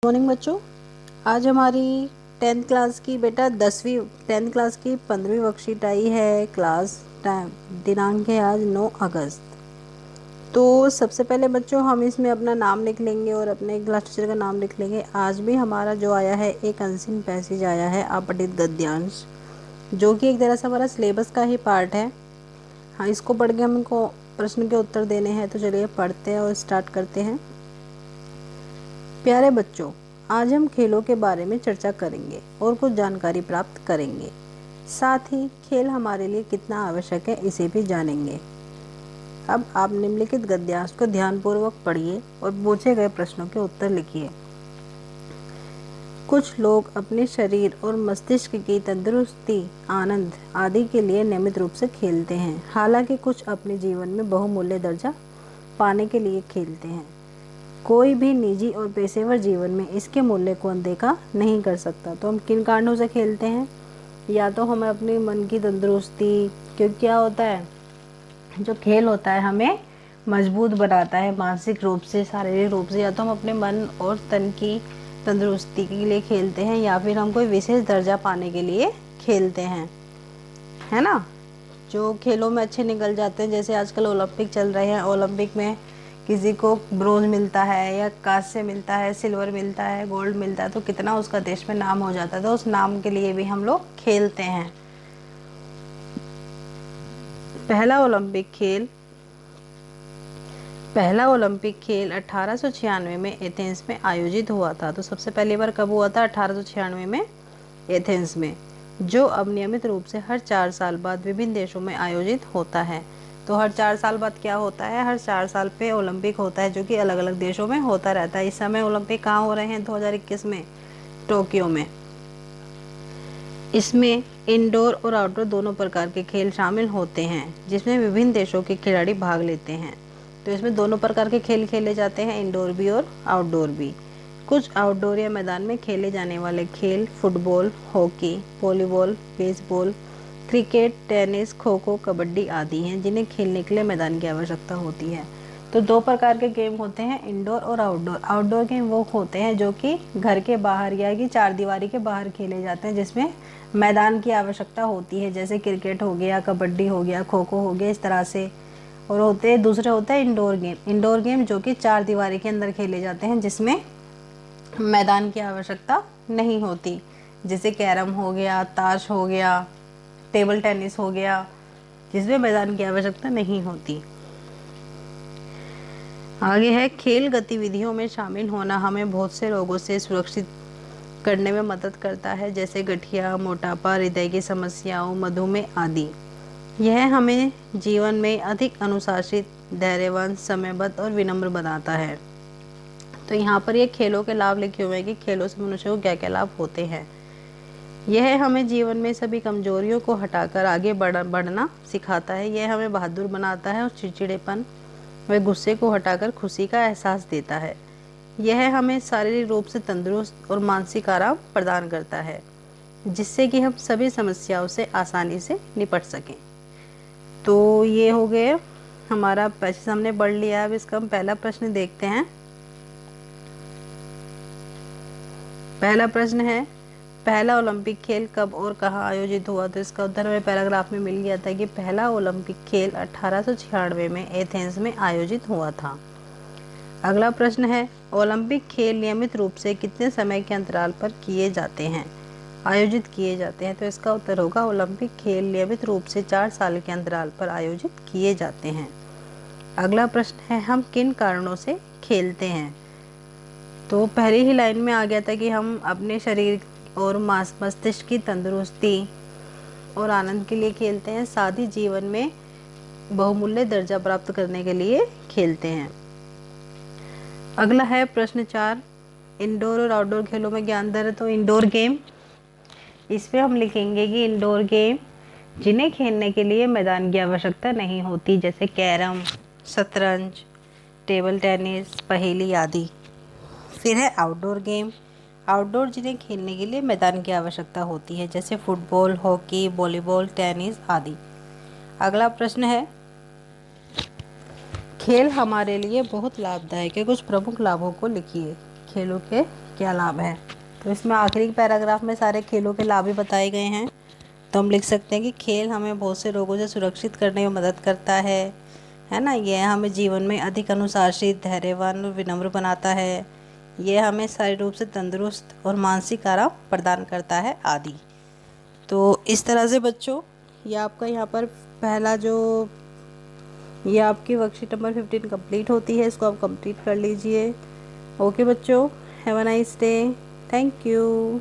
Morning बच्चों, आज हमारी 10th क्लास की बेटा 10th क्लास की 15वीं वर्कशीट आई है। क्लास टाइम दिनांक है आज 9 अगस्त। तो सबसे पहले बच्चों हम इसमें अपना नाम लिख लेंगे और अपने क्लास टीचर का नाम लिख लेंगे। आज भी हमारा जो आया है एक अनसीन पैसेज आया है, अपठित गद्यांश, जो कि एक तरह से हमारा सिलेबस का ही पार्ट है। हाँ, इसको पढ़ के हमको प्रश्न के उत्तर देने हैं। तो चलिए पढ़ते हैं और स्टार्ट करते हैं। प्यारे बच्चों, आज हम खेलों के बारे में चर्चा करेंगे और कुछ जानकारी प्राप्त करेंगे। साथ ही खेल हमारे लिए कितना आवश्यक है इसे भी जानेंगे। अब आप निम्नलिखित गद्यांश को ध्यानपूर्वक पढ़िए और पूछे गए प्रश्नों के उत्तर लिखिए। कुछ लोग अपने शरीर और मस्तिष्क की तंदुरुस्ती, आनंद आदि के लिए नियमित रूप से खेलते हैं। हालांकि कुछ अपने जीवन में बहुमूल्य दर्जा पाने के लिए खेलते हैं। कोई भी निजी और पेशेवर जीवन में इसके मूल्य को अनदेखा नहीं कर सकता। तो हम किन कारणों से खेलते हैं? या तो हमें अपनी मन की तंदुरुस्ती, क्योंकि क्या होता है, जो खेल होता है हमें मजबूत बनाता है मानसिक रूप से, शारीरिक रूप से। या तो हम अपने मन और तन की तंदुरुस्ती के लिए खेलते हैं, या फिर हम कोई विशेष दर्जा पाने के लिए खेलते हैं, है ना। जो खेलों में अच्छे निकल जाते हैं, जैसे आजकल ओलंपिक चल रहे हैं, ओलंपिक में किसी को ब्रोंज मिलता है या कांस्य मिलता है, सिल्वर मिलता है, गोल्ड मिलता है, तो कितना उसका देश में नाम हो जाता है। तो उस नाम के लिए भी हम लोग खेलते हैं। पहला ओलंपिक खेल 1896 में एथेंस में आयोजित हुआ था। तो सबसे पहली बार कब हुआ था? 1896 में एथेंस में, जो अब नियमित रूप से हर 4 साल बाद विभिन्न देशों में आयोजित होता है। तो हर 4 साल बाद क्या होता है? हर 4 साल पे ओलंपिक होता है, जो कि अलग अलग देशों में होता रहता है। इस समय ओलंपिक कहाँ हो रहे हैं? 2021 में टोक्यो में। इसमें इंडोर और आउटडोर दोनों प्रकार के खेल शामिल होते हैं, जिसमें विभिन्न देशों के खिलाड़ी भाग लेते हैं। तो इसमें दोनों प्रकार के खेल खेले जाते हैं, इंडोर भी और आउटडोर भी। कुछ आउटडोर या मैदान में खेले जाने वाले खेल football, hockey, volleyball, baseball, cricket, tennis, kho kho, kabaddi आदि हैं, जिन्हें खेलने के लिए मैदान की आवश्यकता होती है। तो 2 प्रकार के गेम होते हैं, इंडोर और आउटडोर। आउटडोर गेम वो होते हैं जो कि घर के बाहर या कि चारदीवारी के बाहर खेले जाते हैं, जिसमें मैदान की आवश्यकता होती है, जैसे क्रिकेट हो गया, कबड्डी हो गया, खो खो हो गया, इस तरह से। और दूसरे होता है इंडोर गेम। इंडोर गेम जो कि चारदीवारी के अंदर खेले जाते हैं, जिसमें मैदान की आवश्यकता नहीं होती, जैसे कैरम हो गया, ताश हो गया, टेबल टेनिस हो गया, जिसमें मैदान की आवश्यकता नहीं होती। आगे है, खेल गतिविधियों में शामिल होना हमें बहुत से रोगों से सुरक्षित करने में मदद करता है, जैसे गठिया, मोटापा, हृदय की समस्याओं, मधुमेह आदि। यह हमें जीवन में अधिक अनुशासित, धैर्यवान, समयबद्ध और विनम्र बनाता है। तो यहाँ पर ये खेलों के लाभ लिखे हुए हैं कि खेलों से मनुष्य को क्या क्या लाभ होते हैं। यह हमें जीवन में सभी कमजोरियों को हटाकर आगे बढ़ना सिखाता है। यह हमें बहादुर बनाता है और चिड़चिड़ेपन व गुस्से को हटाकर खुशी का एहसास देता है। यह हमें शारीरिक रूप से तंदुरुस्त और मानसिक आराम प्रदान करता है, जिससे कि हम सभी समस्याओं से आसानी से निपट सकें। तो ये हो गए हमारा पैसेज, हमने पढ़ लिया। अब इसका हम पहला प्रश्न देखते हैं। पहला प्रश्न है, पहला ओलंपिक खेल कब और कहाँ आयोजित हुआ? तो इसका उत्तर हमें पैराग्राफ में मिल गया था कि पहला ओलंपिक खेल 1896 में एथेंस में आयोजित हुआ था। अगला प्रश्न है, ओलंपिक खेल नियमित रूप से कितने समय के अंतराल पर आयोजित किए जाते हैं? तो इसका उत्तर होगा, ओलंपिक खेल नियमित रूप से 4 साल के अंतराल पर आयोजित किए जाते हैं। अगला प्रश्न है, हम किन कारणों से खेलते हैं? तो पहली ही लाइन में आ गया था कि हम अपने शरीर और मस्तिष्क की तंदुरुस्ती और आनंद के लिए खेलते हैं, साथ ही जीवन में बहुमूल्य दर्जा प्राप्त करने के लिए खेलते हैं। अगला है प्रश्न 4, इंडोर और आउटडोर खेलों में क्या अंतर है? तो इंडोर गेम, इसमें हम लिखेंगे कि इंडोर गेम जिन्हें खेलने के लिए मैदान की आवश्यकता नहीं होती, जैसे कैरम, शतरंज, टेबल टेनिस, पहेली आदि। फिर है आउटडोर गेम, आउटडोर जिन्हें खेलने के लिए मैदान की आवश्यकता होती है, जैसे फुटबॉल, हॉकी, वॉलीबॉल, टेनिस आदि। अगला प्रश्न है, खेल हमारे लिए बहुत लाभदायक है, कुछ प्रमुख लाभों को लिखिए। खेलों के क्या लाभ हैं? तो इसमें आखिरी पैराग्राफ में सारे खेलों के लाभ ही बताए गए हैं। तो हम लिख सकते हैं कि खेल हमें बहुत से रोगों से सुरक्षित करने में मदद करता है ना। यह हमें जीवन में अधिक अनुशासित, धैर्यवान और विनम्र बनाता है। यह हमें शारीरिक रूप से तंदुरुस्त और मानसिक आराम प्रदान करता है आदि। तो इस तरह से बच्चों, ये आपका यहाँ पर पहला जो, ये आपकी वर्कशीट नंबर 15 कंप्लीट होती है। इसको आप कंप्लीट कर लीजिए। ओके बच्चों, have a nice day. Thank you.